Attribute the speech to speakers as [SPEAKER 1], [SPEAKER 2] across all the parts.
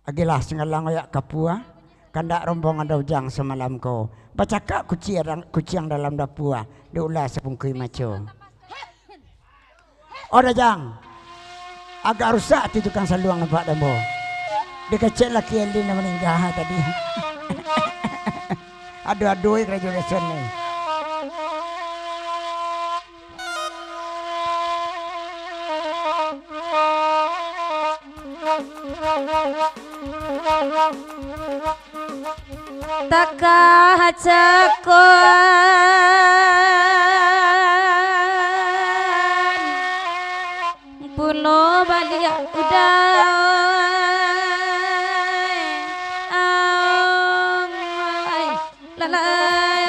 [SPEAKER 1] Agilah sengalang ayak kapua. Kandak rombongan daujang semalam ko. Bacakak kuciang dalam dapua. Diulah sepungkui maco. Ora jang. Agak rusak tu tukang saluang nampak dambo. Dia kecil laki yang dia meninggal tadi. Aduh-aduh graduation ni.
[SPEAKER 2] Takah cakuan pulau balik udah lalai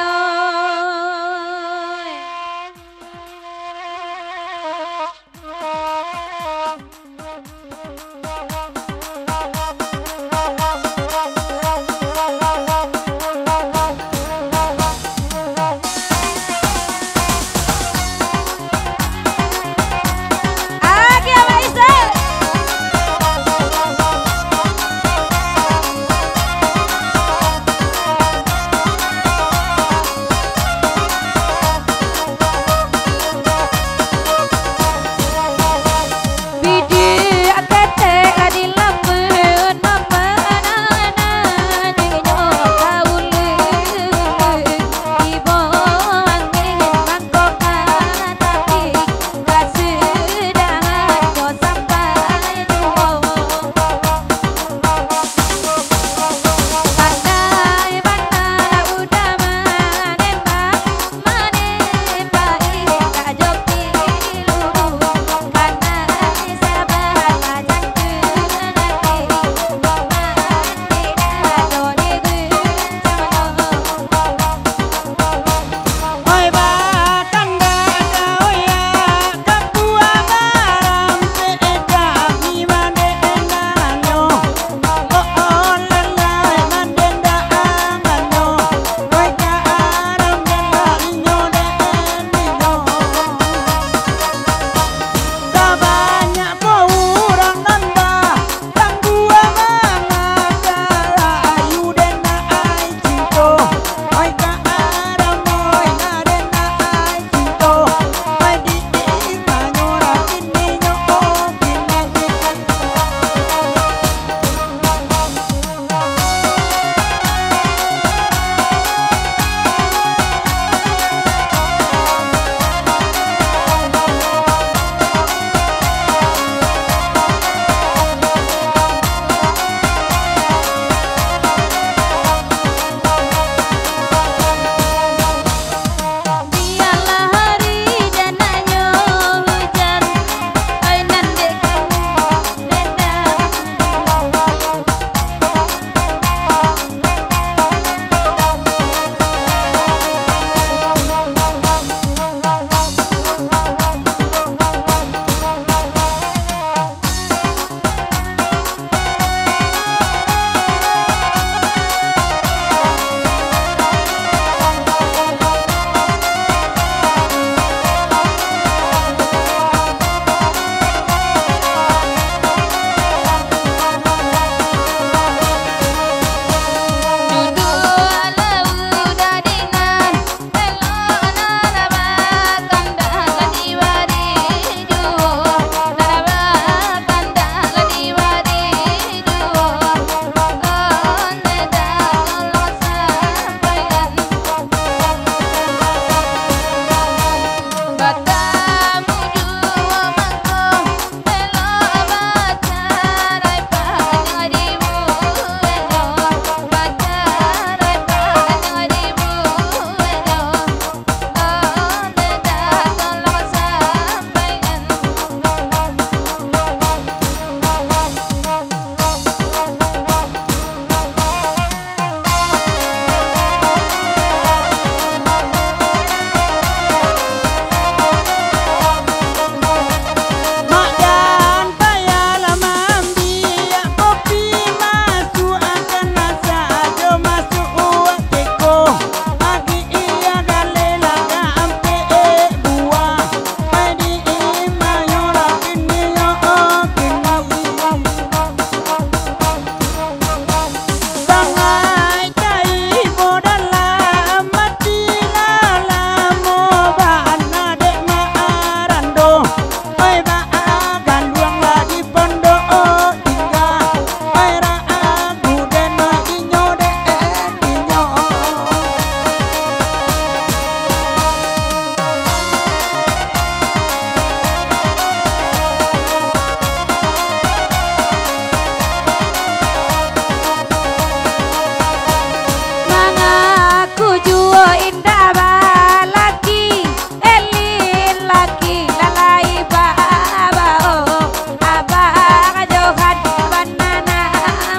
[SPEAKER 2] indah balaki elin laki lalai baba oh abang johan banana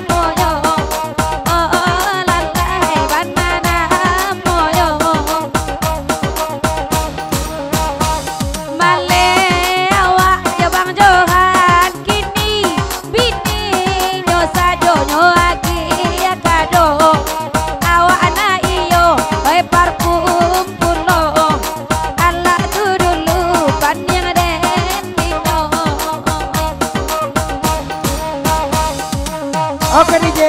[SPEAKER 2] moyo oh lalai banana moyo male awak ya bang johan kini bini nyosa jonyo aki ya kado awak anak iyo oi parfum pulo ala tu dulu pan yang den dino.
[SPEAKER 1] Oke DJ.